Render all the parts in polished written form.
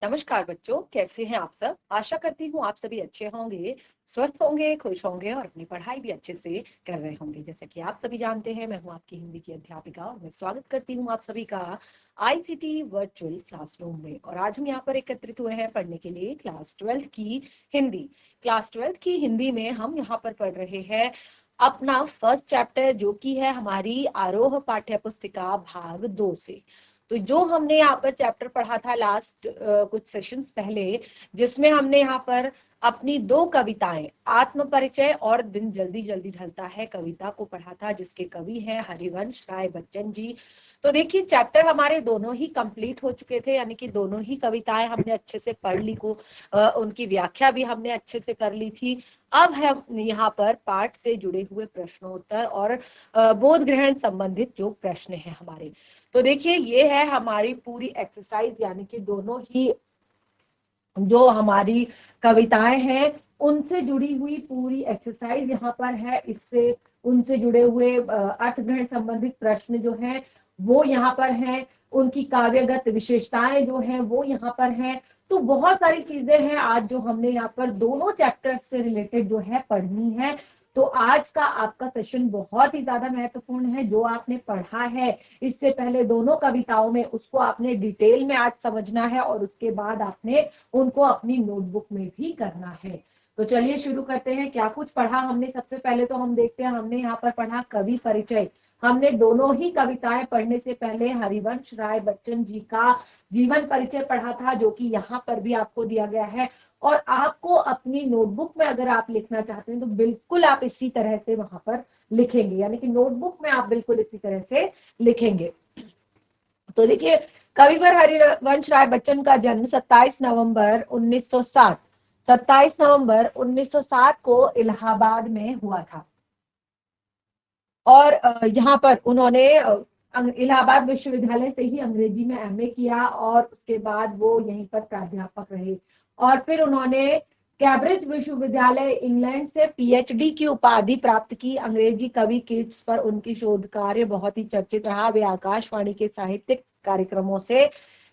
नमस्कार बच्चों, कैसे हैं आप सब। आशा करती हूँ आप सभी अच्छे होंगे, स्वस्थ होंगे, खुश होंगे और अपनी पढ़ाई भी अच्छे से कर रहे होंगे। जैसे कि आप सभी जानते हैं, मैं हूँ आपकी हिंदी की अध्यापिका और मैं स्वागत करती हूँ आप सभी का आईसीटी वर्चुअल क्लासरूम में। और आज हम यहाँ पर एकत्रित हुए हैं पढ़ने के लिए क्लास 12th की हिंदी। क्लास 12th की हिंदी में हम यहाँ पर पढ़ रहे हैं अपना फर्स्ट चैप्टर, जो कि है हमारी आरोह पाठ्य पुस्तिका भाग 2 से। तो जो हमने यहाँ पर चैप्टर पढ़ा था लास्ट कुछ सेशंस पहले, जिसमें हमने यहाँ पर अपनी दो कविताएं आत्म परिचय और दिन जल्दी जल्दी ढलता है कविता को पढ़ा था, जिसके कवि हैं हरिवंश राय बच्चन जी। तो देखिए, चैप्टर हमारे दोनों ही कंप्लीट हो चुके थे, यानी कि दोनों ही कविताएं हमने अच्छे से पढ़ ली को उनकी व्याख्या भी हमने अच्छे से कर ली थी। अब हम यहाँ पर पाठ से जुड़े हुए प्रश्नोत्तर और बोध ग्रहण संबंधित जो प्रश्न है हमारे, तो देखिए ये है हमारी पूरी एक्सरसाइज, यानी कि दोनों ही जो हमारी कविताएं हैं उनसे जुड़ी हुई पूरी एक्सरसाइज यहाँ पर है। इससे उनसे जुड़े हुए अर्थ ग्रहण संबंधित प्रश्न जो हैं वो यहाँ पर हैं, उनकी काव्यगत विशेषताएं जो हैं वो यहाँ पर हैं। तो बहुत सारी चीजें हैं आज जो हमने यहाँ पर दोनों चैप्टर्स से रिलेटेड जो है पढ़नी है। तो आज का आपका सेशन बहुत ही ज्यादा महत्वपूर्ण है। जो आपने पढ़ा है इससे पहले दोनों कविताओं में, उसको आपने डिटेल में आज समझना है और उसके बाद आपने उनको अपनी नोटबुक में भी करना है। तो चलिए शुरू करते हैं। क्या कुछ पढ़ा हमने, सबसे पहले तो हम देखते हैं हमने यहाँ पर पढ़ा कवि परिचय। हमने दोनों ही कविताएं पढ़ने से पहले हरिवंश राय बच्चन जी का जीवन परिचय पढ़ा था, जो कि यहाँ पर भी आपको दिया गया है। और आपको अपनी नोटबुक में अगर आप लिखना चाहते हैं तो बिल्कुल आप इसी तरह से वहां पर लिखेंगे, यानी कि नोटबुक में आप बिल्कुल इसी तरह से लिखेंगे। तो देखिए, कविवर हरिवंश राय बच्चन का जन्म 27 नवंबर 1907 को इलाहाबाद में हुआ था। और यहाँ पर उन्होंने इलाहाबाद विश्वविद्यालय से ही अंग्रेजी में एमए किया और उसके बाद वो यहीं पर प्राध्यापक रहे। और फिर उन्होंने कैम्ब्रिज विश्वविद्यालय इंग्लैंड से पीएचडी की उपाधि प्राप्त की। अंग्रेजी कवि कीट्स पर उनकी शोध कार्य बहुत ही चर्चित रहा। वे आकाशवाणी के साहित्यिक कार्यक्रमों से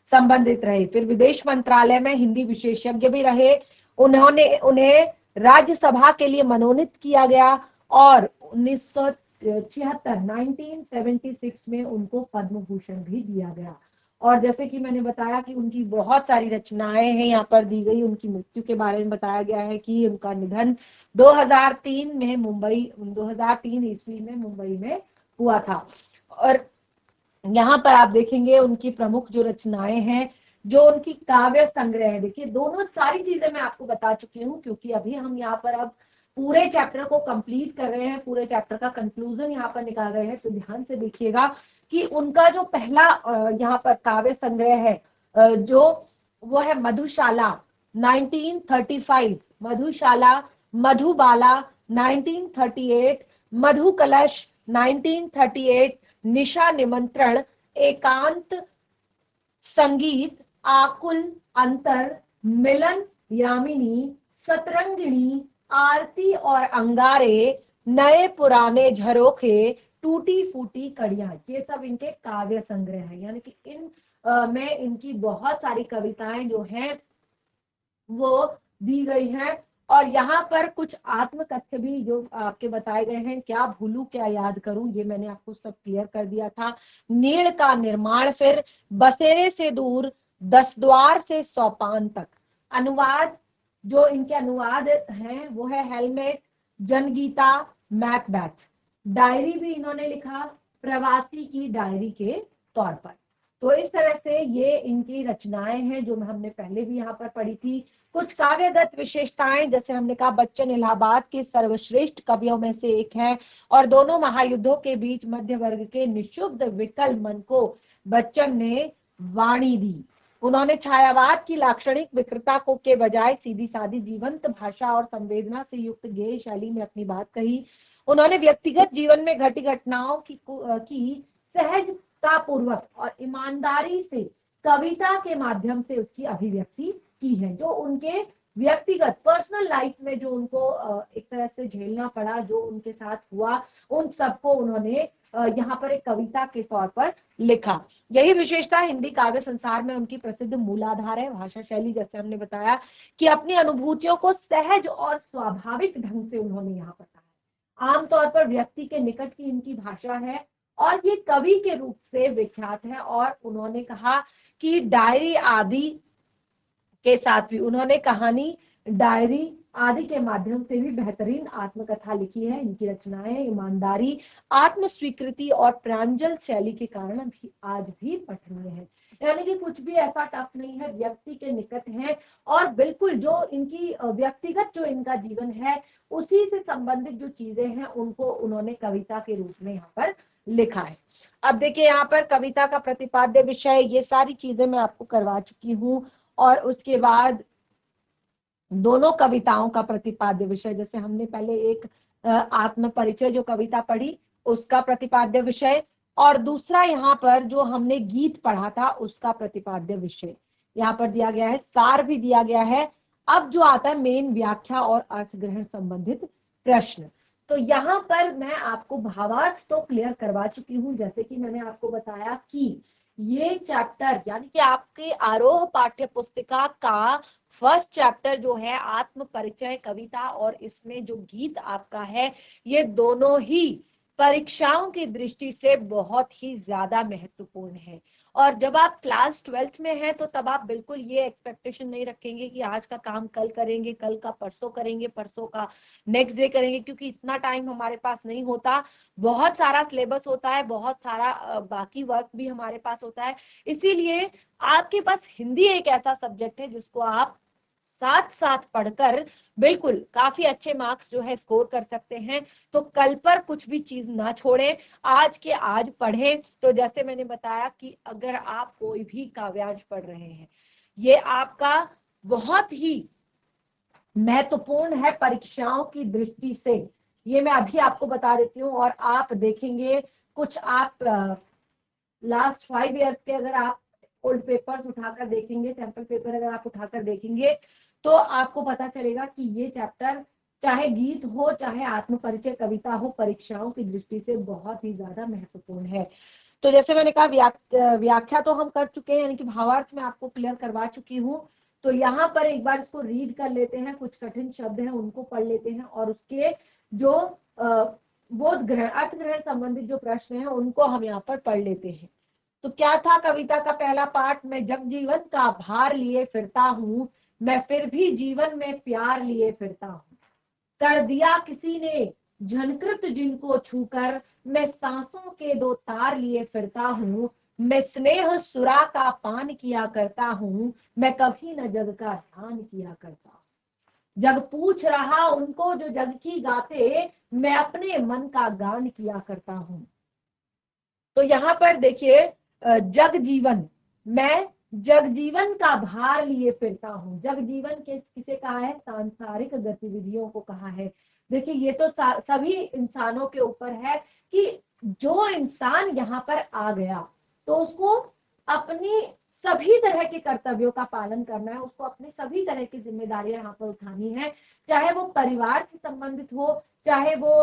संबंधित रहे। फिर विदेश मंत्रालय में हिंदी विशेषज्ञ भी रहे। उन्हें राज्यसभा के लिए मनोनीत किया गया और 1976 में उनको पद्म भूषण भी दिया गया। और जैसे कि मैंने बताया कि उनकी बहुत सारी रचनाएं हैं यहाँ पर दी गई। उनकी मृत्यु के बारे में बताया गया है कि उनका निधन 2003 ईस्वी में मुंबई में हुआ था। और यहाँ पर आप देखेंगे उनकी प्रमुख जो रचनाएं हैं, जो उनकी काव्य संग्रह है। देखिए, दोनों सारी चीजें मैं आपको बता चुकी हूँ, क्योंकि अभी हम यहाँ पर अब पूरे चैप्टर को कंप्लीट कर रहे हैं, पूरे चैप्टर का कंक्लूजन यहाँ पर निकाल रहे हैं। तो ध्यान से देखिएगा कि उनका जो पहला यहाँ पर काव्य संग्रह है, जो वो है मधुशाला 1935, मधुशाला, मधुबाला 1938, मधु कलश 1938, निशा निमंत्रण, एकांत, संगीत, आकुल, अंतर, मिलन, यामिनी, सतरंगिणी, आरती और अंगारे, नए पुराने झरोखे, टूटी फूटी कड़ियां, ये सब इनके काव्य संग्रह है। यानी कि इन में इनकी बहुत सारी कविताएं जो हैं वो दी गई हैं। और यहाँ पर कुछ आत्मकथ्य भी जो आपके बताए गए हैं, क्या भूलूं क्या याद करूं, ये मैंने आपको सब क्लियर कर दिया था। नीड़ का निर्माण, फिर बसेरे से दूर, 10 द्वार से सोपान तक। अनुवाद, जो इनके अनुवाद हैं वो है हेलमेट, जनगीता, मैकबेथ। डायरी भी इन्होंने लिखा, प्रवासी की डायरी के तौर पर। तो इस तरह से ये इनकी रचनाएं हैं जो हमने पहले भी यहाँ पर पढ़ी थी। कुछ काव्यगत विशेषताएं, जैसे हमने कहा बच्चन इलाहाबाद के सर्वश्रेष्ठ कवियों में से एक हैं और दोनों महायुद्धों के बीच मध्य वर्ग के निशुद्ध विकल मन को बच्चन ने वाणी दी। उन्होंने छायावाद की लाक्षणिक विकृता को के बजाय सीधी सादी जीवंत भाषा और संवेदना से युक्त गेय शैली में अपनी बात कही। उन्होंने व्यक्तिगत जीवन में घटी घटनाओं की सहजता पूर्वक और ईमानदारी से कविता के माध्यम से उसकी अभिव्यक्ति की है। जो उनके व्यक्तिगत पर्सनल लाइफ में जो उनको एक तरह से झेलना पड़ा, जो उनके साथ हुआ, उन सबको उन्होंने यहाँ पर एक कविता के तौर पर लिखा। यही विशेषता हिंदी काव्य संसार में उनकी प्रसिद्ध मूलाधार है। भाषा शैली, जैसे हमने बताया कि अपनी अनुभूतियों को सहज और स्वाभाविक ढंग से उन्होंने यहाँ बताया। आमतौर पर व्यक्ति के निकट की इनकी भाषा है और ये कवि के रूप से विख्यात है। और उन्होंने कहा कि डायरी आदि के साथ भी उन्होंने कहानी, डायरी आदि के माध्यम से भी बेहतरीन आत्मकथा लिखी है। इनकी रचनाएं ईमानदारी, आत्म स्वीकृति और प्रांजल शैली के कारण भी आज भी पठनीय है। यानी कि कुछ भी ऐसा टफ नहीं है, व्यक्ति के निकट है और बिल्कुल जो इनकी व्यक्तिगत जो इनका जीवन है उसी से संबंधित जो चीजें हैं उनको उन्होंने कविता के रूप में यहाँ पर लिखा है। अब देखिए यहाँ पर कविता का प्रतिपाद्य विषय, ये सारी चीजें मैं आपको करवा चुकी हूँ। और उसके बाद दोनों कविताओं का प्रतिपाद्य विषय, जैसे हमने पहले एक आत्म परिचय जो कविता पढ़ी उसका प्रतिपाद्य विषय, और दूसरा यहाँ पर जो हमने गीत पढ़ा था उसका प्रतिपाद्य विषय यहाँ पर दिया गया है, सार भी दिया गया है। अब जो आता है मेन व्याख्या और अर्थ ग्रहण संबंधित प्रश्न। तो यहाँ पर मैं आपको भावार्थ तो क्लियर करवा चुकी हूँ, जैसे कि मैंने आपको बताया कि ये चैप्टर यानी कि आपके आरोह पाठ्य पुस्तिका का फर्स्ट चैप्टर जो है आत्म परिचय कविता, और इसमें जो गीत आपका है, ये दोनों ही परीक्षाओं की दृष्टि से बहुत ही ज्यादा महत्वपूर्ण है। और जब आप क्लास 12th में हैं तो तब आप बिल्कुल ये एक्सपेक्टेशन नहीं रखेंगे कि आज का काम कल करेंगे, कल का परसों करेंगे, परसों का नेक्स्ट डे करेंगे, क्योंकि इतना टाइम हमारे पास नहीं होता। बहुत सारा सिलेबस होता है, बहुत सारा बाकी वर्क भी हमारे पास होता है। इसीलिए आपके पास हिंदी एक ऐसा सब्जेक्ट है जिसको आप साथ साथ पढ़कर बिल्कुल काफी अच्छे मार्क्स जो है स्कोर कर सकते हैं। तो कल पर कुछ भी चीज ना छोड़ें, आज के आज पढ़ें। तो जैसे मैंने बताया कि अगर आप कोई भी काव्यांश पढ़ रहे हैं, ये आपका बहुत ही महत्वपूर्ण है परीक्षाओं की दृष्टि से, ये मैं अभी आपको बता देती हूँ। और आप देखेंगे कुछ आप लास्ट 5 इयर्स के अगर आप ओल्ड पेपर्स उठाकर देखेंगे, सैंपल पेपर अगर आप उठाकर देखेंगे, तो आपको पता चलेगा कि ये चैप्टर चाहे गीत हो चाहे आत्म परिचय कविता हो, परीक्षाओं की दृष्टि से बहुत ही ज्यादा महत्वपूर्ण है। तो जैसे मैंने कहा व्याख्या तो हम कर चुके हैं, यानी कि भावार्थ में आपको क्लियर करवा चुकी हूँ। तो यहाँ पर एक बार इसको रीड कर लेते हैं, कुछ कठिन शब्द हैं उनको पढ़ लेते हैं, और उसके जो बोध ग्रहण अर्थ ग्रहण संबंधित जो प्रश्न हैं उनको हम यहाँ पर पढ़ लेते हैं। तो क्या था कविता का पहला पाठ? मैं जग जीवन का भार लिए फिरता हूँ, मैं फिर भी जीवन में प्यार लिए फिरता हूँ। कर दिया किसी ने झनकृत जिनको छूकर, मैं सांसों के 2 तार लिए फिरता हूँ। मैं स्नेह सुरा का पान किया करता हूँ, मैं कभी न जग का ध्यान किया करता हूँ। जग पूछ रहा उनको जो जग की गाते, मैं अपने मन का गान किया करता हूँ। तो यहाँ पर देखिए जग जीवन, मैं जग जीवन का भार लिए फिरता हूँ। जग जीवन किसे कहा है? सांसारिक गतिविधियों को कहा है। देखिए ये तो सभी इंसानों के ऊपर है कि जो इंसान यहाँ पर आ गया तो उसको अपनी सभी तरह के कर्तव्यों का पालन करना है, उसको अपनी सभी तरह की जिम्मेदारियां यहाँ पर उठानी है, चाहे वो परिवार से संबंधित हो, चाहे वो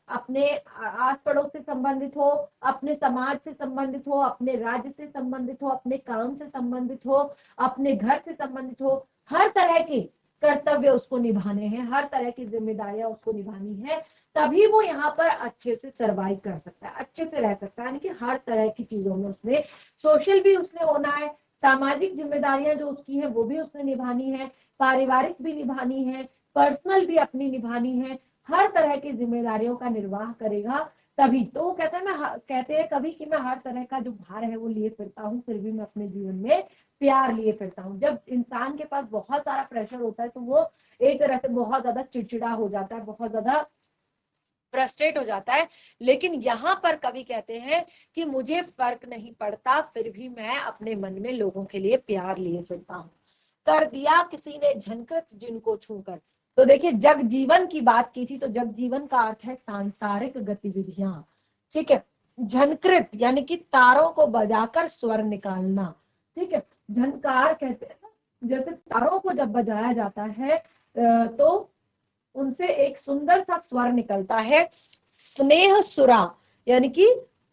अपने आस पड़ोस से संबंधित हो, अपने समाज से संबंधित हो, अपने राज्य से संबंधित हो, अपने काम से संबंधित हो, अपने घर से संबंधित हो। हर तरह के कर्तव्य उसको निभाने हैं, हर तरह की जिम्मेदारियां उसको निभानी है, तभी वो यहाँ पर अच्छे से सरवाइव कर सकता है, अच्छे से रह सकता है। यानी कि हर तरह की चीजों में उसने सोशल भी उसने होना है, सामाजिक जिम्मेदारियां जो उसकी है वो भी उसने निभानी है, पारिवारिक भी निभानी है, पर्सनल भी अपनी निभानी है। हर तरह की जिम्मेदारियों का निर्वाह करेगा तभी तो वो कहते हैं कभी कि मैं हर तरह का जो भार है वो लिए फिरता हूँ, फिर भी मैं अपने जीवन में प्यार लिए फिरता हूँ। जब इंसान के पास बहुत सारा प्रेशर होता है तो वो एक तरह से बहुत ज्यादा चिड़चिड़ा हो जाता है, बहुत ज्यादा फ्रस्ट्रेट हो जाता है। लेकिन यहाँ पर कवि कहते हैं कि मुझे फर्क नहीं पड़ता, फिर भी मैं अपने मन में लोगों के लिए प्यार लिए फिरता हूँ। कर दिया किसी ने झनकृत जिनको छूकर। तो देखिए जग जीवन की बात की थी, तो जग जीवन का अर्थ है सांसारिक गतिविधियां, ठीक है। झनकृत यानी कि तारों को बजाकर स्वर निकालना, ठीक है। झनकार कहते हैं जैसे तारों को जब बजाया जाता है तो उनसे एक सुंदर सा स्वर निकलता है, स्नेह सुरा, यानी कि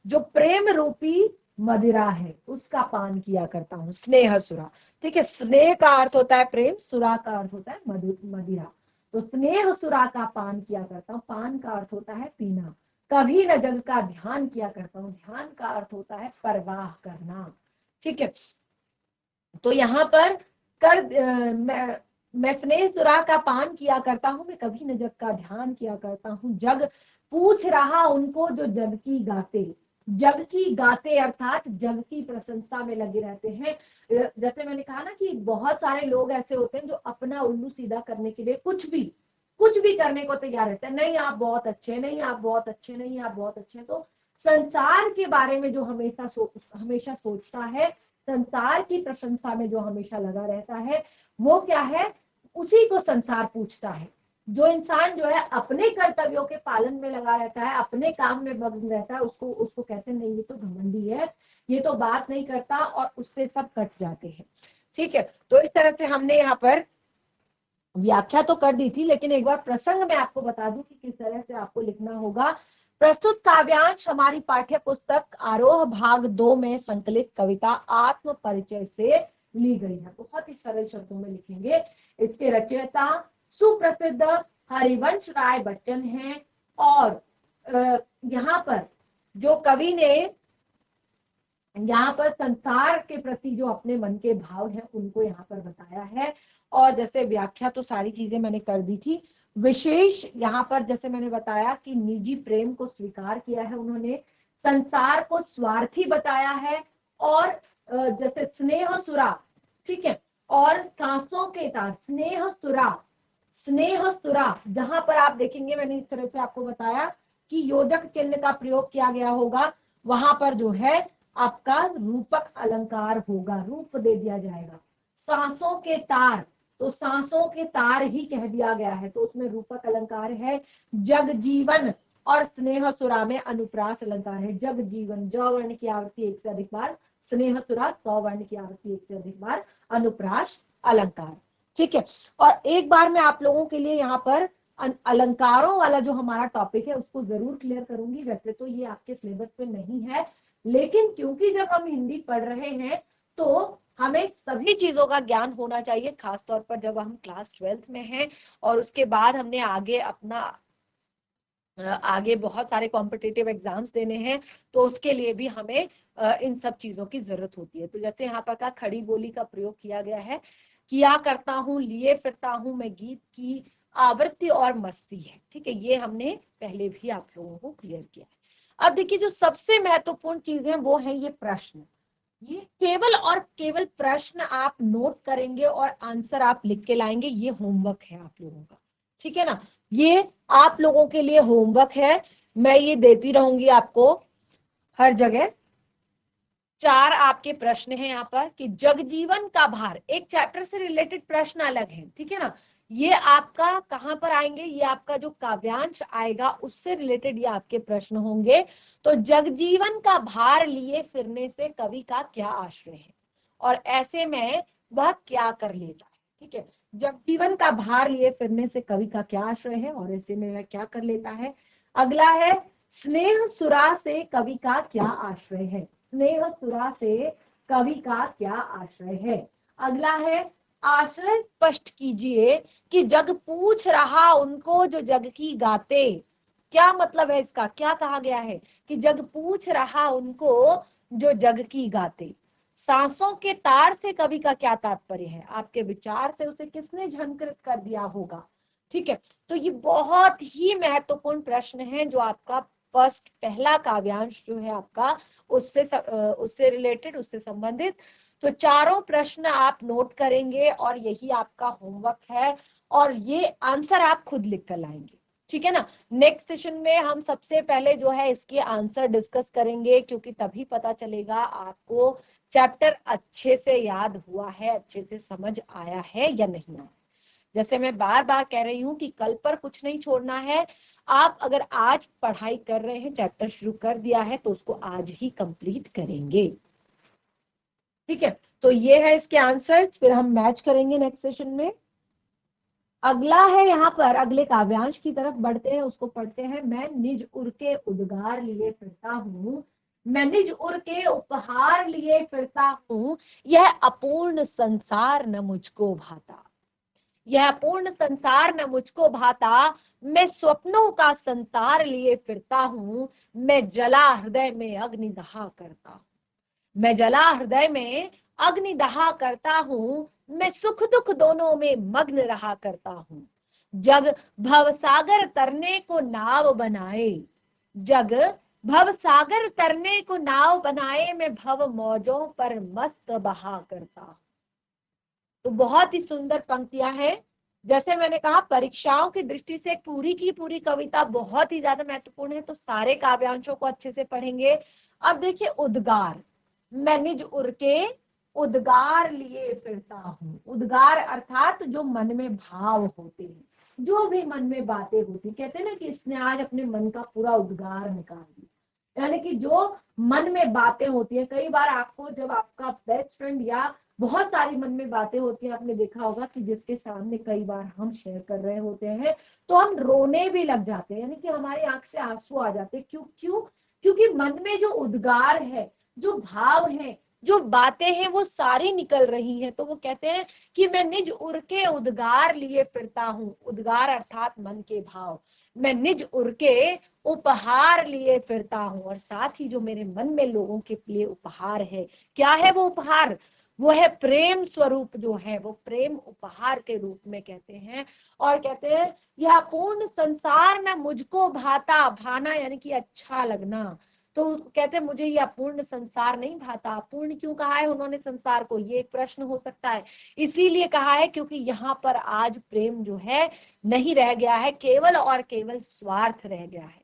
जो प्रेम रूपी मदिरा है उसका पान किया करता हूँ, स्नेह सुरा। ठीक है, स्नेह का अर्थ होता है प्रेम, सुरा का अर्थ होता है मदिरा। तो स्नेह सुरा का पान किया करता हूँ, पान का अर्थ होता है पीना। कभी न जग का ध्यान किया करता हूँ, ध्यान का अर्थ होता है परवाह करना। ठीक है, तो यहाँ पर मैं स्नेह सुरा का पान किया करता हूँ, मैं कभी न जग का ध्यान किया करता हूँ। जग पूछ रहा उनको जो जग की गाते, जग की गाते अर्थात जग की प्रशंसा में लगे रहते हैं। जैसे मैंने कहा ना कि बहुत सारे लोग ऐसे होते हैं जो अपना उल्लू सीधा करने के लिए कुछ भी करने को तैयार रहते हैं। नहीं आप बहुत अच्छे, नहीं आप बहुत अच्छे, नहीं आप बहुत अच्छे। तो संसार के बारे में जो हमेशा सोचता है, संसार की प्रशंसा में जो हमेशा लगा रहता है, वो क्या है, उसी को संसार पूछता है। जो इंसान जो है अपने कर्तव्यों के पालन में लगा रहता है, अपने काम में मग्न रहता है, उसको उसको कहते हैं नहीं ये तो घमंडी है, ये तो बात नहीं करता, और उससे सब कट जाते हैं। ठीक है, तो इस तरह से हमने यहाँ पर व्याख्या तो कर दी थी, लेकिन एक बार प्रसंग में आपको बता दूं कि किस तरह से आपको लिखना होगा। प्रस्तुत काव्यांश हमारी पाठ्य पुस्तक आरोह भाग 2 में संकलित कविता आत्म परिचय से ली गई है। बहुत ही सरल शब्दों में लिखेंगे। इसके रचयिता सुप्रसिद्ध हरिवंश राय बच्चन हैं, और यहाँ पर जो कवि ने यहाँ पर संसार के प्रति जो अपने मन के भाव हैं उनको यहाँ पर बताया है। और जैसे व्याख्या तो सारी चीजें मैंने कर दी थी, विशेष यहाँ पर जैसे मैंने बताया कि निजी प्रेम को स्वीकार किया है उन्होंने, संसार को स्वार्थी बताया है, और जैसे स्नेह सुरा, ठीक है, और सांसों के तार, स्नेह सुरा, स्नेह सुरा, जहां पर आप देखेंगे मैंने इस तरह से आपको बताया कि योजक चिन्ह का प्रयोग किया गया होगा, वहां पर जो है आपका रूपक अलंकार होगा, रूप दे दिया जाएगा। सांसों के तार, तो सांसों के तार ही कह दिया गया है, तो उसमें रूपक अलंकार है। जग जीवन और स्नेह सुरा में अनुप्रास अलंकार है। जग जीवन, ज वर्ण की आवृत्ति एक से अधिक बार, स्नेह सुरा स वर्ण की आवृत्ति एक से अधिक बार, अनुप्रास अलंकार। ठीक है, और एक बार मैं आप लोगों के लिए यहाँ पर अलंकारों वाला जो हमारा टॉपिक है उसको जरूर क्लियर करूंगी। वैसे तो ये आपके सिलेबस में नहीं है, लेकिन क्योंकि जब हम हिंदी पढ़ रहे हैं तो हमें सभी चीजों का ज्ञान होना चाहिए, खासतौर पर जब हम क्लास 12th में हैं और उसके बाद हमने आगे बहुत सारे कॉम्पिटिटिव एग्जाम्स देने हैं, तो उसके लिए भी हमें इन सब चीजों की जरूरत होती है। तो जैसे यहाँ पर का खड़ी बोली का प्रयोग किया गया है, किया करता हूँ, लिए फिरता हूँ मैं गीत की आवृत्ति और मस्ती है। ठीक है, ये हमने पहले भी आप लोगों को क्लियर किया है। अब देखिए जो सबसे महत्वपूर्ण चीज है वो है ये प्रश्न। ये केवल और केवल प्रश्न आप नोट करेंगे और आंसर आप लिख के लाएंगे, ये होमवर्क है आप लोगों का। ठीक है ना, ये आप लोगों के लिए होमवर्क है। मैं ये देती रहूंगी आपको हर जगह। 4 आपके प्रश्न हैं यहाँ पर कि जगजीवन का भार, एक चैप्टर से रिलेटेड प्रश्न अलग है। ठीक है ना, ये आपका कहाँ पर आएंगे, ये आपका जो काव्यांश आएगा उससे रिलेटेड ये आपके प्रश्न होंगे। तो जगजीवन का भार लिए फिरने से कवि का क्या आश्रय है, और ऐसे में वह क्या कर लेता है। ठीक है, जगजीवन का भार लिए फिरने से कवि का क्या आश्रय है और ऐसे में वह क्या कर लेता है। अगला है स्नेह सुरा से कवि का क्या आश्रय है, स्नेह सुरा से कवि का क्या आश्रय है। अगला है आश्रय स्पष्ट कीजिए कि जग पूछ रहा उनको जो जग की गाते। क्या मतलब है इसका, क्या कहा गया है कि जग पूछ रहा उनको जो जग की गाते। सांसों के तार से कवि का क्या तात्पर्य है, आपके विचार से उसे किसने झंकृत कर दिया होगा। ठीक है, तो ये बहुत ही महत्वपूर्ण प्रश्न है जो आपका फर्स्ट पहला काव्यांश जो है आपका उससे रिलेटेड, उससे संबंधित। तो चारों प्रश्न आप नोट करेंगे और यही आपका होमवर्क है, और ये आंसर आप खुद लिख कर लाएंगे। ठीक है ना, नेक्स्ट सेशन में हम सबसे पहले जो है इसके आंसर डिस्कस करेंगे, क्योंकि तभी पता चलेगा आपको चैप्टर अच्छे से याद हुआ है, अच्छे से समझ आया है या नहीं आया। जैसे मैं बार बार कह रही हूँ कि कल पर कुछ नहीं छोड़ना है। आप अगर आज पढ़ाई कर रहे हैं, चैप्टर शुरू कर दिया है, तो उसको आज ही कंप्लीट करेंगे। ठीक है, तो तो ये है इसके आंसर, फिर हम मैच करेंगे नेक्स्ट सेशन में। अगला है यहाँ पर, अगले काव्यांश की तरफ बढ़ते हैं, उसको पढ़ते हैं। मैं निज उर के उद्गार लिए फिरता हूँ, मैं निज उर के उपहार लिए फिरता हूँ, यह अपूर्ण संसार न मुझको भाता, यह अपूर्ण संसार न मुझको भाता, मैं स्वप्नों का संसार लिए फिरता हूँ, मैं जला हृदय में अग्नि दहा करता हूँ, मैं जला हृदय में अग्नि दहा करता हूँ, मैं सुख दुख दोनों में मग्न रहा करता हूँ, जग भव सागर तरने को नाव बनाए, जग भव सागर तरने को नाव बनाए, मैं भव मौजों पर मस्त बहा करता हूँ। तो बहुत ही सुंदर पंक्तियां हैं। जैसे मैंने कहा, परीक्षाओं की दृष्टि से पूरी की पूरी कविता बहुत ही ज्यादा महत्वपूर्ण है, तो सारे काव्यांशों को अच्छे से पढ़ेंगे। अब देखिए, उद्गार, मैं निज उर के उद्गार लिए फिरता हूँ। उद्गार अर्थात जो मन में भाव होते हैं, जो भी मन में बातें होती, कहते हैं ना कि इसने आज अपने मन का पूरा उद्गार निकाल दिया, यानी कि जो मन में बातें होती है। कई बार आपको, जब आपका बेस्ट फ्रेंड या बहुत सारी मन में बातें होती हैं, आपने देखा होगा कि जिसके सामने कई बार हम शेयर कर रहे होते हैं तो हम रोने भी लग जाते हैं, यानी कि हमारी आंख से आंसू आ जाते हैं। क्यों? क्योंकि मन में जो उद्गार है, जो भाव है, जो बातें हैं, वो सारी निकल रही हैं। तो वो कहते हैं कि मैं निज उर के उद्गार लिए फिरता हूँ। उद्गार अर्थात मन के भाव। मैं निज उर के उपहार लिए फिरता हूँ, और साथ ही जो मेरे मन में लोगों के लिए उपहार है, क्या है वो उपहार? वो है प्रेम स्वरूप, जो है वो प्रेम उपहार के रूप में कहते हैं। और कहते हैं यह पूर्ण संसार न मुझको भाता, भाना यानी कि अच्छा लगना। तो कहते हैं मुझे यह अपूर्ण संसार नहीं भाता। पूर्ण क्यों कहा है उन्होंने संसार को, ये एक प्रश्न हो सकता है। इसीलिए कहा है क्योंकि यहाँ पर आज प्रेम जो है नहीं रह गया है, केवल और केवल स्वार्थ रह गया है।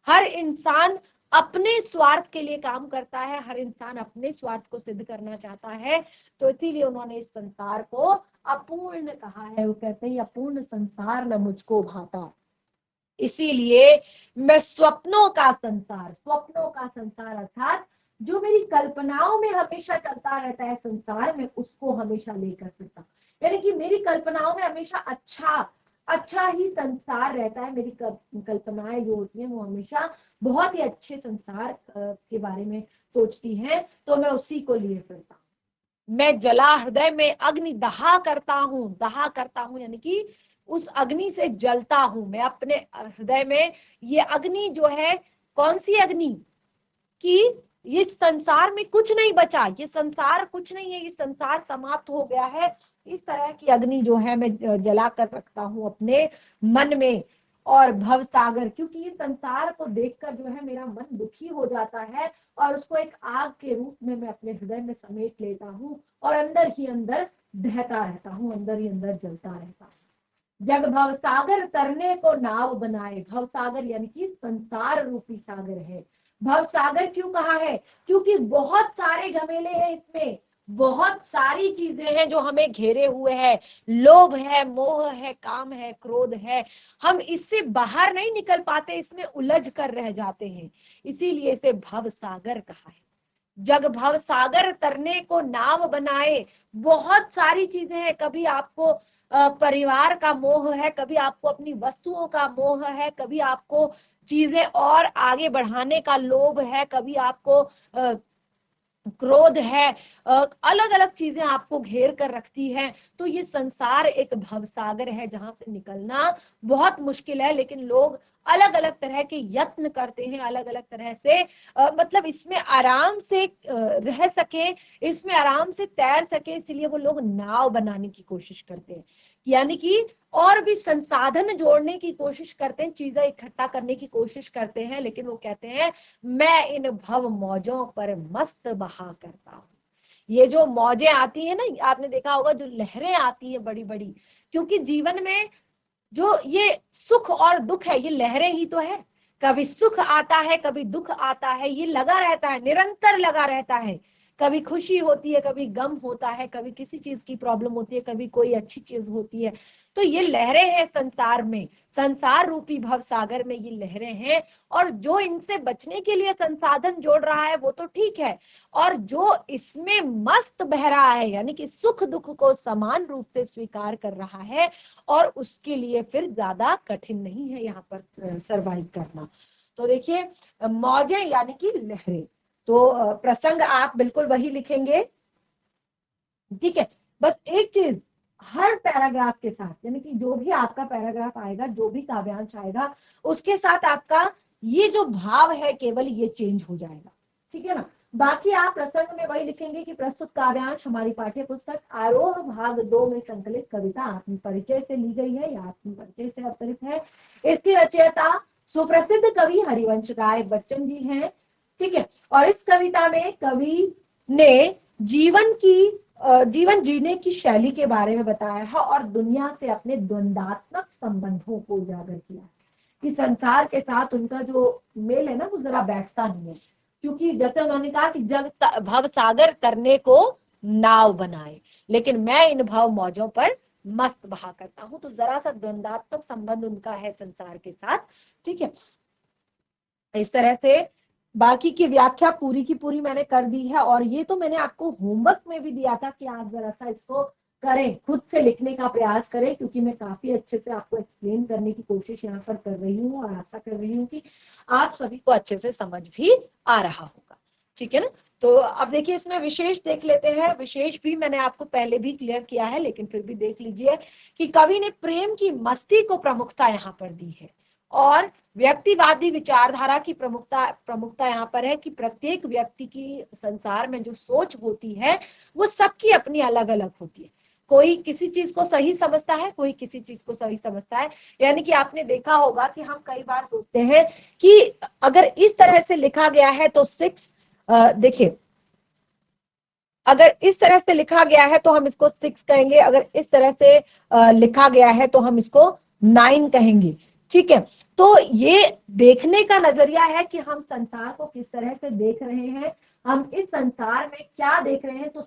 हर इंसान अपने स्वार्थ के लिए काम करता है, हर इंसान अपने स्वार्थ को सिद्ध करना चाहता है। तो इसीलिए उन्होंने इस संसार को अपूर्ण कहा है। वो कहते हैं अपूर्ण संसार न मुझको भाता, इसीलिए मैं स्वप्नों का संसार, स्वप्नों का संसार अर्थात जो मेरी कल्पनाओं में हमेशा चलता रहता है संसार में, उसको हमेशा लेकर फिरता। यानी कि मेरी कल्पनाओं में हमेशा अच्छा ही संसार रहता है। मेरी कल्पनाएं जो होती हैं वो हमेशा बहुत ही अच्छे संसार के बारे में सोचती हैं, तो मैं उसी को लिए फिरता हूँ। मैं जला हृदय में अग्नि दहा करता हूँ, दहा करता हूँ यानी कि उस अग्नि से जलता हूं मैं अपने हृदय में। ये अग्नि जो है, कौन सी अग्नि? कि ये संसार में कुछ नहीं बचा, ये संसार कुछ नहीं है, ये संसार समाप्त हो गया है। इस तरह की अग्नि जो है मैं जला कर रखता हूं अपने मन में। और भव सागर, क्योंकि ये संसार को देखकर जो है मेरा मन दुखी हो जाता है, और उसको एक आग के रूप में मैं अपने हृदय में समेट लेता हूँ, और अंदर ही अंदर दहता रहता हूँ, अंदर ही अंदर जलता रहता हूँ। जग भव सागर तरने को नाव बनाए, भव सागर यानी कि संसार रूपी सागर है। भव सागर क्यों कहा है? क्योंकि बहुत सारे झमेले हैं इसमें, बहुत सारी चीजें हैं जो हमें घेरे हुए हैं। लोभ है, मोह है, काम है, क्रोध है, हम इससे बाहर नहीं निकल पाते, इसमें उलझ कर रह जाते हैं। इसीलिए इसे भव सागर कहा है। जग भव सागर तरने को नाव बनाए, बहुत सारी चीजें हैं। कभी आपको परिवार का मोह है, कभी आपको अपनी वस्तुओं का मोह है, कभी आपको चीजें और आगे बढ़ाने का लोभ है, कभी आपको क्रोध है, अलग अलग चीजें आपको घेर कर रखती हैं। तो ये संसार एक भवसागर है जहां से निकलना बहुत मुश्किल है, लेकिन लोग अलग अलग तरह के यत्न करते हैं, अलग अलग तरह से मतलब इसमें आराम से रह सके, इसमें आराम से तैर सके, इसलिए वो लोग नाव बनाने की कोशिश करते हैं। यानी कि और भी संसाधन जोड़ने की कोशिश करते हैं, चीजें इकट्ठा करने की कोशिश करते हैं, लेकिन वो कहते हैं मैं इन भव मौजों पर मस्त बहा करता हूँ। ये जो मौजें आती है ना, आपने देखा होगा जो लहरें आती है बड़ी बड़ी, क्योंकि जीवन में जो ये सुख और दुख है, ये लहरें ही तो है। कभी सुख आता है, कभी दुख आता है, ये लगा रहता है, निरंतर लगा रहता है। कभी खुशी होती है, कभी गम होता है, कभी किसी चीज की प्रॉब्लम होती है, कभी कोई अच्छी चीज होती है। तो ये लहरें हैं संसार में, संसार रूपी भव सागर में ये लहरें हैं। और जो इनसे बचने के लिए संसाधन जोड़ रहा है वो तो ठीक है, और जो इसमें मस्त बह रहा है, यानी कि सुख दुख को समान रूप से स्वीकार कर रहा है, और उसके लिए फिर ज्यादा कठिन नहीं है यहाँ पर सरवाइव करना। तो देखिए, मौजें यानी कि लहरें, तो प्रसंग आप बिल्कुल वही लिखेंगे, ठीक है। बस एक चीज, हर पैराग्राफ के साथ, यानी कि जो भी आपका पैराग्राफ आएगा, जो भी काव्यांश आएगा, उसके साथ आपका ये जो भाव है केवल ये चेंज हो जाएगा, ठीक है ना। बाकी आप प्रसंग में वही लिखेंगे कि प्रस्तुत काव्यांश हमारी पाठ्य पुस्तक आरोह भाग 2 में संकलित कविता आत्म परिचय से ली गई है, या आत्म परिचय से अवतरित है। इसकी रचयिता सुप्रसिद्ध कवि हरिवंश राय बच्चन जी हैं, ठीक है। और इस कविता में कवि ने जीवन जीने की शैली के बारे में बताया है, और दुनिया से अपने द्वंद्वात्मक संबंधों को उजागर किया है, कि संसार के साथ उनका जो मेल है ना वो जरा बैठता नहीं है, क्योंकि जैसे उन्होंने कहा कि जग भव सागर करने को नाव बनाए, लेकिन मैं इन भव मौजों पर मस्त बहा करता हूं। तो जरा सा द्वंद्वात्मक संबंध उनका है संसार के साथ, ठीक है। इस तरह से बाकी की व्याख्या पूरी की पूरी मैंने कर दी है, और ये तो मैंने आपको होमवर्क में भी दिया था कि आप जरा सा इसको करें, खुद से लिखने का प्रयास करें, क्योंकि मैं काफी अच्छे से आपको एक्सप्लेन करने की कोशिश यहाँ पर कर रही हूँ, और आशा कर रही हूँ कि आप सभी को अच्छे से समझ भी आ रहा होगा, ठीक है ना। तो अब देखिए, इसमें विशेष देख लेते हैं। विशेष भी मैंने आपको पहले भी क्लियर किया है, लेकिन फिर भी देख लीजिए कि कवि ने प्रेम की मस्ती को प्रमुखता यहाँ पर दी है, और व्यक्तिवादी विचारधारा की प्रमुखता यहाँ पर है, कि प्रत्येक व्यक्ति की संसार में जो सोच होती है वो सबकी अपनी अलग अलग होती है। कोई किसी चीज को सही समझता है, कोई किसी चीज को सही समझता है। यानी कि आपने देखा होगा कि हम कई बार सोचते हैं कि अगर इस तरह से लिखा गया है तो 6, देखिए, अगर इस तरह से लिखा गया है तो हम इसको 6 कहेंगे, अगर इस तरह से लिखा गया है तो हम इसको 9 कहेंगे, ठीक है। तो ये देखने का नजरिया है कि हम संसार को किस तरह से देख रहे हैं, हम इस संसार में क्या देख रहे हैं। तो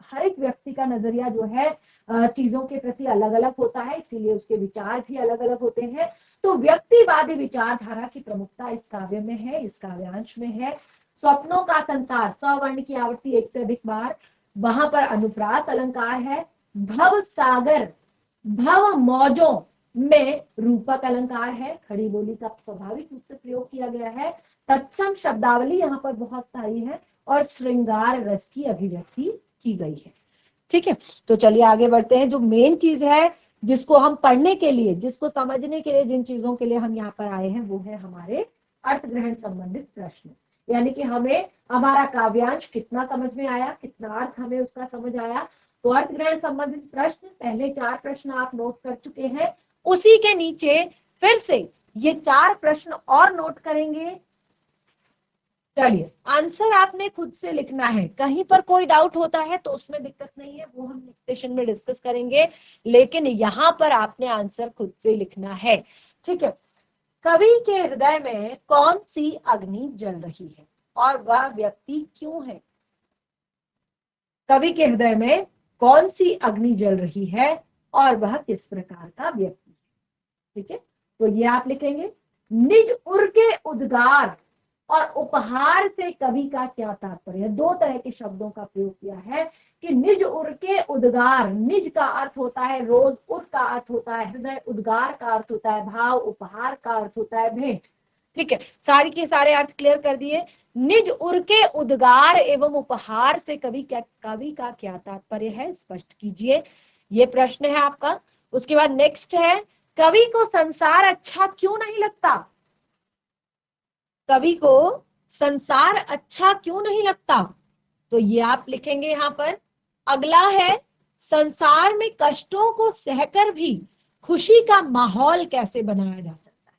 हर एक व्यक्ति का नजरिया जो है चीजों के प्रति अलग अलग होता है, इसीलिए उसके विचार भी अलग अलग होते हैं। तो व्यक्तिवादी विचारधारा की प्रमुखता इस काव्य में है, इस काव्यांश में है। स्वप्नों का संसार, सवर्ण की आवृत्ति 1 से अधिक बार, वहां पर अनुप्रास अलंकार है। भव सागर, भव मौजों में रूपक अलंकार है, खड़ी बोली का स्वाभाविक रूप से प्रयोग किया गया है। तत्सम शब्दावली यहाँ पर बहुत सारी है, और श्रृंगार रस की अभिव्यक्ति की गई है, ठीक है। तो चलिए आगे बढ़ते हैं। जो मेन चीज है जिसको हम पढ़ने के लिए, जिसको समझने के लिए, जिन चीजों के लिए हम यहाँ पर आए हैं, वो है हमारे अर्थ ग्रहण संबंधित प्रश्न। यानी कि हमें हमारा काव्यांश कितना समझ में आया, कितना अर्थ हमें उसका समझ आया। तो अर्थ ग्रहण संबंधित प्रश्न, पहले 4 प्रश्न आप नोट कर चुके हैं, उसी के नीचे फिर से ये 4 प्रश्न और नोट करेंगे। चलिए, आंसर आपने खुद से लिखना है, कहीं पर कोई डाउट होता है तो उसमें दिक्कत नहीं है, वो हम नेक्स्ट सेशन में डिस्कस करेंगे, लेकिन यहाँ पर आपने आंसर खुद से लिखना है, ठीक है। कवि के हृदय में कौन सी अग्नि जल रही है, और वह व्यक्ति क्यों है। कवि के हृदय में कौन सी अग्नि जल रही है, और वह किस प्रकार का व्यक्ति है, ठीक है। तो ये आप लिखेंगे। निज उर के उद्गार और उपहार से कवि का क्या तात्पर्य। 2 तरह के शब्दों का प्रयोग किया है, कि निज उर के उद्गार, निज का अर्थ होता है रोज, उर का अर्थ होता है हृदय, उद्गार का अर्थ होता है भाव, उपहार का अर्थ होता है भेंट, ठीक है। सारी के सारे अर्थ क्लियर कर दिए। निज उर के उद्गार एवं उपहार से कवि का क्या तात्पर्य है, स्पष्ट कीजिए। ये प्रश्न है आपका। उसके बाद नेक्स्ट है, कवि को संसार अच्छा क्यों नहीं लगता। कवि को संसार अच्छा क्यों नहीं लगता, तो ये आप लिखेंगे यहाँ पर। अगला है, संसार में कष्टों को सहकर भी खुशी का माहौल कैसे बनाया जा सकता है।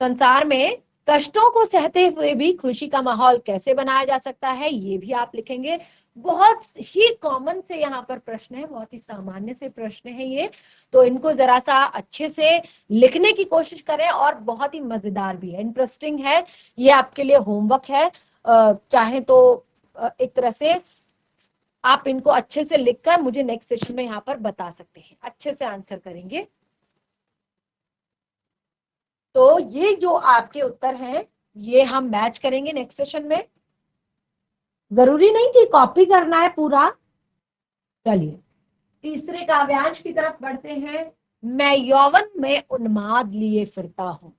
संसार में कष्टों को सहते हुए भी खुशी का माहौल कैसे बनाया जा सकता है, ये भी आप लिखेंगे। बहुत ही कॉमन से यहाँ पर प्रश्न है, बहुत ही सामान्य से प्रश्न है ये, तो इनको जरा सा अच्छे से लिखने की कोशिश करें, और बहुत ही मजेदार भी है, इंटरेस्टिंग है, ये आपके लिए होमवर्क है। चाहे तो एक तरह से आप इनको अच्छे से लिखकर मुझे नेक्स्ट सेशन में यहाँ पर बता सकते हैं, अच्छे से आंसर करेंगे। तो ये जो आपके उत्तर हैं ये हम मैच करेंगे नेक्स्ट सेशन में। जरूरी नहीं कि कॉपी करना है पूरा। चलिए तीसरे काव्यांश की तरफ बढ़ते हैं। मैं यौवन में उन्माद लिए फिरता हूं।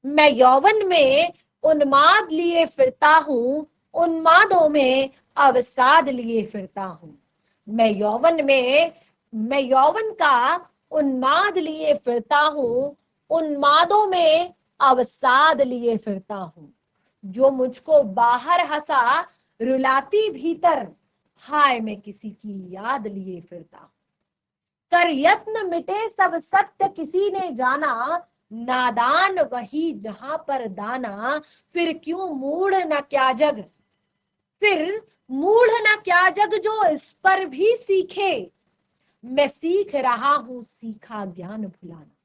मैं यौवन में उन्माद लिए फिरता हूं, उन्मादों में अवसाद लिए फिरता हूं। मैं यौवन का उन्माद लिए फिरता हूं, उन्मादों में अवसाद लिए फिरता हूं। जो मुझको बाहर हंसा, रुलाती भीतर, हाय मैं किसी की याद लिए फिरता हूं। कर यत्न मिटे सब सत्य किसी ने जाना, नादान वही जहां पर दाना, फिर क्यों मूढ़ न क्या जग, फिर मूढ़ न क्या जग जो इस पर भी सीखे। मैं सीख रहा हूं सीखा ज्ञान भुलाना।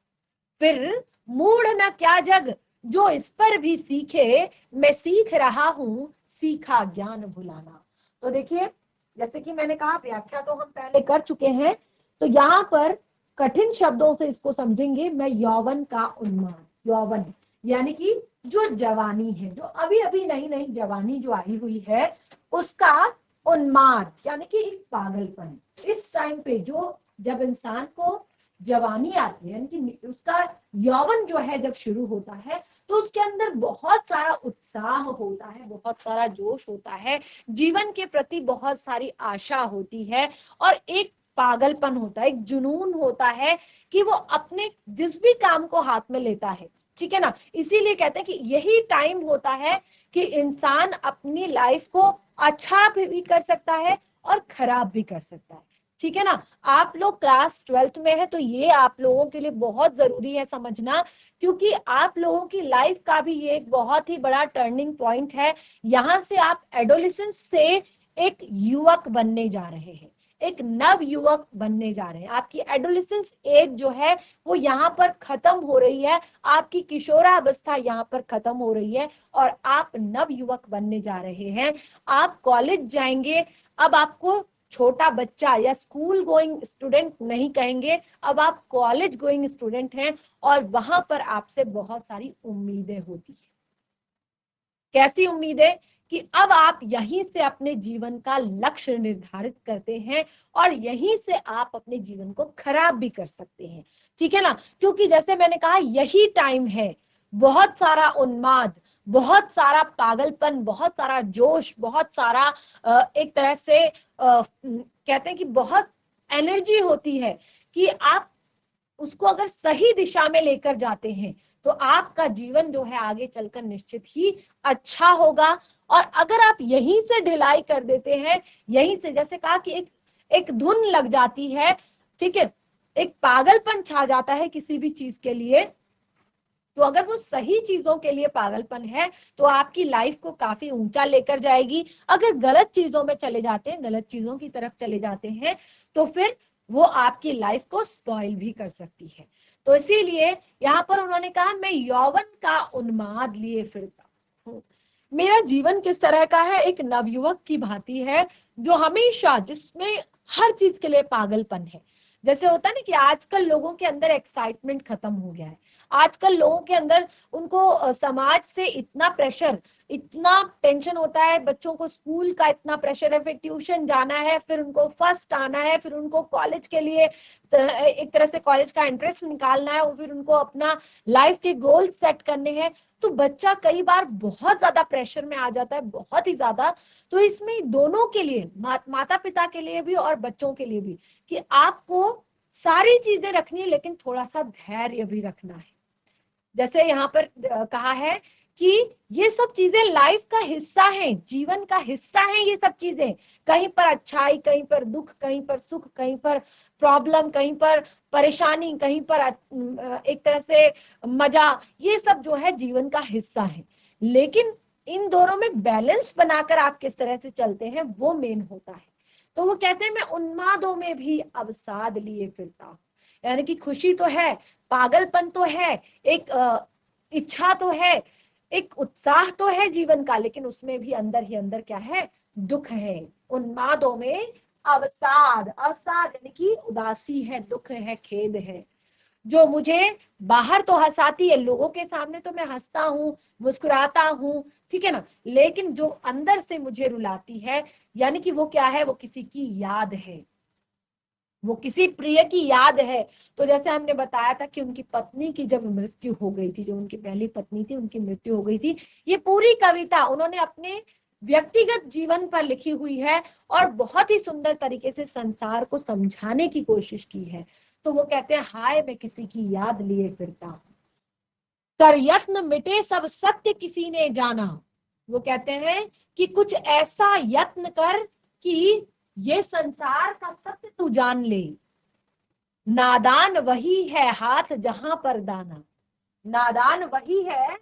फिर मूढ़ न क्या जग जो इस पर भी सीखे, मैं सीख रहा हूं सीखा ज्ञान भुलाना। तो देखिए जैसे कि मैंने कहा व्याख्या तो हम पहले कर चुके हैं, तो यहाँ पर कठिन शब्दों से इसको समझेंगे। मैं यौवन का उन्माद, यौवन यानी कि जो जवानी है, जो अभी अभी नई नई जवानी जो आई हुई है उसका उन्माद यानी कि एक पागलपन। इस टाइम पे जो जब इंसान को जवानी आती है यानी कि उसका यौवन जो है जब शुरू होता है तो उसके अंदर बहुत सारा उत्साह होता है, बहुत सारा जोश होता है, जीवन के प्रति बहुत सारी आशा होती है और एक पागलपन होता है, एक जुनून होता है कि वो अपने जिस भी काम को हाथ में लेता है, ठीक है ना। इसीलिए कहते हैं कि यही टाइम होता है कि इंसान अपनी लाइफ को अच्छा भी कर सकता है और खराब भी कर सकता है, ठीक है ना। आप लोग क्लास 12th में है तो ये आप लोगों के लिए बहुत जरूरी है समझना, क्योंकि आप लोगों की लाइफ का भी ये एक बहुत ही बड़ा टर्निंग पॉइंट है। यहाँ से आप एडोलेसेंस से एक युवक बनने जा रहे हैं, एक नव युवक बनने जा रहे हैं। आपकी एडोलेसेंस एज जो है वो यहाँ पर खत्म हो रही है, आपकी किशोरावस्था यहाँ पर खत्म हो रही है और आप नव युवक बनने जा रहे हैं। आप कॉलेज जाएंगे, अब आपको छोटा बच्चा या स्कूल गोइंग स्टूडेंट नहीं कहेंगे, अब आप कॉलेज गोइंग स्टूडेंट हैं और वहां पर आपसे बहुत सारी उम्मीदें होती है। कैसी उम्मीदें कि अब आप यहीं से अपने जीवन का लक्ष्य निर्धारित करते हैं और यहीं से आप अपने जीवन को खराब भी कर सकते हैं, ठीक है ना। क्योंकि जैसे मैंने कहा यही टाइम है, बहुत सारा उन्माद, बहुत सारा पागलपन, बहुत सारा जोश, बहुत सारा एक तरह से कहते हैं कि बहुत एनर्जी होती है कि आप उसको अगर सही दिशा में लेकर जाते हैं तो आपका जीवन जो है आगे चलकर निश्चित ही अच्छा होगा। और अगर आप यहीं से ढिलाई कर देते हैं, यहीं से जैसे कहा कि एक धुन लग जाती है, ठीक है, एक पागलपन छा जाता है किसी भी चीज के लिए, तो अगर वो सही चीजों के लिए पागलपन है तो आपकी लाइफ को काफी ऊंचा लेकर जाएगी। अगर गलत चीजों में चले जाते हैं, गलत चीजों की तरफ चले जाते हैं तो फिर वो आपकी लाइफ को स्पॉइल भी कर सकती है। तो इसीलिए यहाँ पर उन्होंने कहा मैं यौवन का उन्माद लिए फिरता हूँ। मेरा जीवन किस तरह का है, एक नवयुवक की भांति है जो हमेशा, जिसमें हर चीज के लिए पागलपन है। जैसे होता है ना कि आजकल लोगों के अंदर एक्साइटमेंट खत्म हो गया है, आजकल लोगों के अंदर उनको समाज से इतना प्रेशर, इतना टेंशन होता है, बच्चों को स्कूल का इतना प्रेशर है, फिर ट्यूशन जाना है, फिर उनको फर्स्ट आना है, फिर उनको कॉलेज के लिए एक तरह से कॉलेज का इंटरेस्ट निकालना है और फिर उनको अपना लाइफ के गोल सेट करने हैं। तो बच्चा कई बार बहुत ज्यादा प्रेशर में आ जाता है, बहुत ही ज्यादा। तो इसमें दोनों के लिए, माता पिता के लिए भी और बच्चों के लिए भी, कि आपको सारी चीजें रखनी है लेकिन थोड़ा सा धैर्य भी रखना है। जैसे यहाँ पर कहा है कि ये सब चीजें लाइफ का हिस्सा है, जीवन का हिस्सा है ये सब चीजें। कहीं पर अच्छाई, कहीं पर दुख, कहीं पर सुख, कहीं पर प्रॉब्लम, कहीं पर परेशानी, कहीं पर एक तरह से मजा, ये सब जो है जीवन का हिस्सा है। लेकिन इन दोनों में बैलेंस बनाकर आप किस तरह से चलते हैं वो मेन होता है। तो वो कहते हैं मैं उन्मादों में भी अवसाद लिए फिरता हूँ, यानी कि खुशी तो है, पागलपन तो है, एक इच्छा तो है, एक उत्साह तो है जीवन का, लेकिन उसमें भी अंदर ही अंदर क्या है, दुख है, उन्मादों में अवसाद, अवसाद यानी कि उदासी है, दुख है, खेद है, जो मुझे बाहर तो हंसाती है, लोगों के सामने तो मैं हंसता हूँ, मुस्कुराता हूँ, ठीक है ना, लेकिन जो अंदर से मुझे रुलाती है, यानी कि वो क्या है, वो किसी की याद है, वो किसी प्रिय की याद है। तो जैसे हमने बताया था कि उनकी पत्नी की जब मृत्यु हो गई थी, जो उनकी पहली पत्नी थी, उनकी मृत्यु हो गई थी, ये पूरी कविता उन्होंने अपने व्यक्तिगत जीवन पर लिखी हुई है और बहुत ही सुंदर तरीके से संसार को समझाने की कोशिश की है। तो वो कहते हैं, हाय मैं किसी की याद लिए फिरता हूं, कर यत्न मिटे सब सत्य किसी ने जाना। वो कहते हैं कि कुछ ऐसा यत्न कर कि ये संसार का सत्य तू जान ले। नादान वही है हाथ जहां पर दाना, नादान वही है,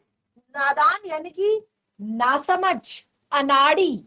नादान यानी कि नासमझ, अनाड़ी,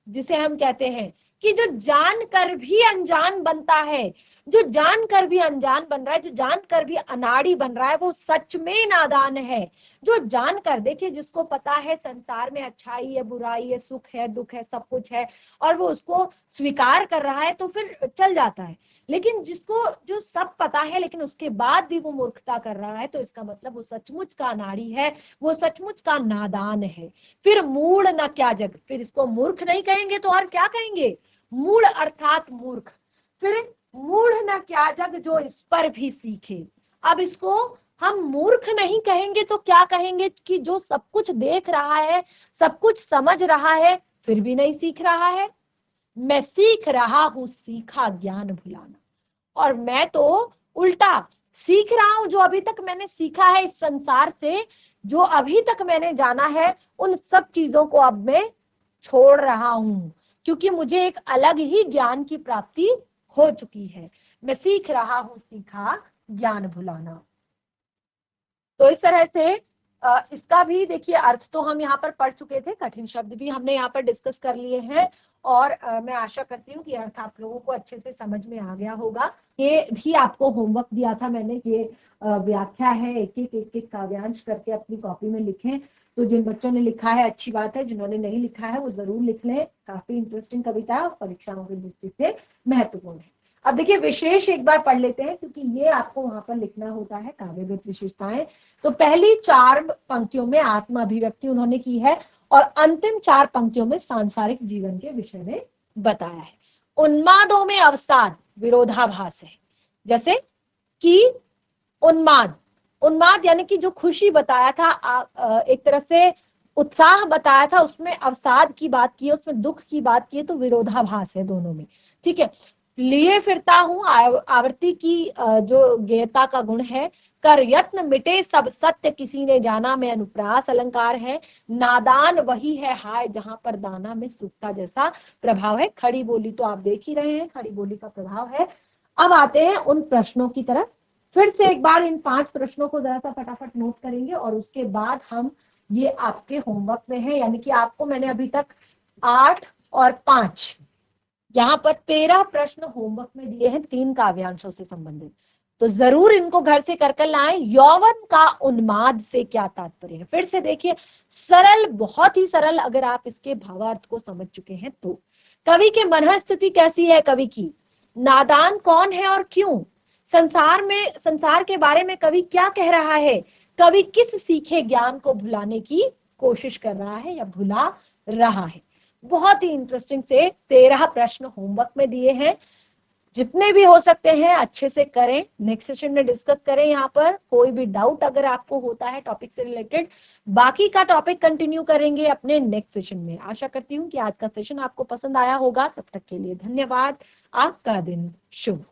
जिसे हम कहते हैं कि जो जानकर भी अनजान बनता है, जो जानकर भी अनजान बन रहा है, जो जानकर भी अनाड़ी बन रहा है, वो सच में नादान है। जो जानकर, देखिए जिसको पता है संसार में अच्छाई है, बुराई है, सुख है, दुख है, सब कुछ है, और वो उसको स्वीकार कर रहा है तो फिर चल जाता है। लेकिन जिसको जो सब पता है लेकिन उसके बाद भी वो मूर्खता कर रहा है, तो इसका मतलब वो सचमुच का अनाड़ी है, वो सचमुच का नादान है। फिर मूढ़ न क्या जग, फिर इसको मूर्ख नहीं कहेंगे तो और क्या कहेंगे, मूढ़ अर्थात मूर्ख। फिर मूढ़ न क्या जग जो इस पर भी सीखे। अब इसको हम मूर्ख नहीं कहेंगे तो क्या कहेंगे, कि जो सब कुछ देख रहा है, सब कुछ समझ रहा है, फिर भी नहीं सीख रहा है। मैं सीख रहा हूं सीखा ज्ञान भुलाना, और मैं तो उल्टा सीख रहा हूं, जो अभी तक मैंने सीखा है इस संसार से, जो अभी तक मैंने जाना है, उन सब चीजों को अब मैं छोड़ रहा हूं, क्योंकि मुझे एक अलग ही ज्ञान की प्राप्ति हो चुकी है। मैं सीख रहा हूं सीखा ज्ञान भुलाना। तो इस तरह से इसका भी देखिए अर्थ तो हम यहाँ पर पढ़ चुके थे, कठिन शब्द भी हमने यहाँ पर डिस्कस कर लिए हैं, और मैं आशा करती हूँ कि अर्थ आप लोगों को अच्छे से समझ में आ गया होगा। ये भी आपको होमवर्क दिया था मैंने, ये व्याख्या है, एक एक काव्यांश करके अपनी कॉपी में लिखें। तो जिन बच्चों ने लिखा है अच्छी बात है, जिन्होंने नहीं लिखा है वो जरूर लिख लें, काफी इंटरेस्टिंग कविता है और परीक्षाओं की दृष्टि से महत्वपूर्ण है। अब देखिए विशेष एक बार पढ़ लेते हैं, क्योंकि ये आपको वहां पर लिखना होता है, काव्यगत विशेषताएं। तो पहली 4 पंक्तियों में आत्म अभिव्यक्ति उन्होंने की है, और अंतिम 4 पंक्तियों में सांसारिक जीवन के विषय में बताया है। उन्मादों में अवसाद विरोधाभास है, जैसे कि उन्माद, उन्माद यानी कि जो खुशी बताया था, एक तरह से उत्साह बताया था, उसमें अवसाद की बात की है, उसमें दुख की बात की है, तो विरोधाभास है दोनों में, ठीक है। लिए फिरता हूं, आवृत्ति की जो गेयता का गुण है। कर यत्न मिटे सब सत्य किसी ने जाना में अनुप्रास अलंकार है। नादान वही है हाय जहां पर दाना में सूखता जैसा प्रभाव है। खड़ी बोली तो आप देख ही रहे हैं, खड़ी बोली का प्रभाव है। अब आते हैं उन प्रश्नों की तरफ। फिर से एक बार इन 5 प्रश्नों को जरा सा फटाफट नोट करेंगे, और उसके बाद हम, ये आपके होमवर्क में है, यानी कि आपको मैंने अभी तक 8 और 5, यहाँ पर 13 प्रश्न होमवर्क में दिए हैं, 3 काव्यांशों से संबंधित। तो जरूर इनको घर से कर लाएं। यौवन का उन्माद से क्या तात्पर्य है, फिर से देखिए, सरल, बहुत ही सरल, अगर आप इसके भावार्थ को समझ चुके हैं तो। कवि के मन स्थिति कैसी है कवि की, नादान कौन है और क्यों, संसार के बारे में कवि क्या कह रहा है, कवि किस सीखे ज्ञान को भुलाने की कोशिश कर रहा है या भुला रहा है। बहुत ही इंटरेस्टिंग से 13 प्रश्न होमवर्क में दिए हैं, जितने भी हो सकते हैं अच्छे से करें, नेक्स्ट सेशन में डिस्कस करें। यहाँ पर कोई भी डाउट अगर आपको होता है टॉपिक से रिलेटेड, बाकी का टॉपिक कंटिन्यू करेंगे अपने नेक्स्ट सेशन में। आशा करती हूँ कि आज का सेशन आपको पसंद आया होगा। तब तक के लिए धन्यवाद। आपका दिन शुभ।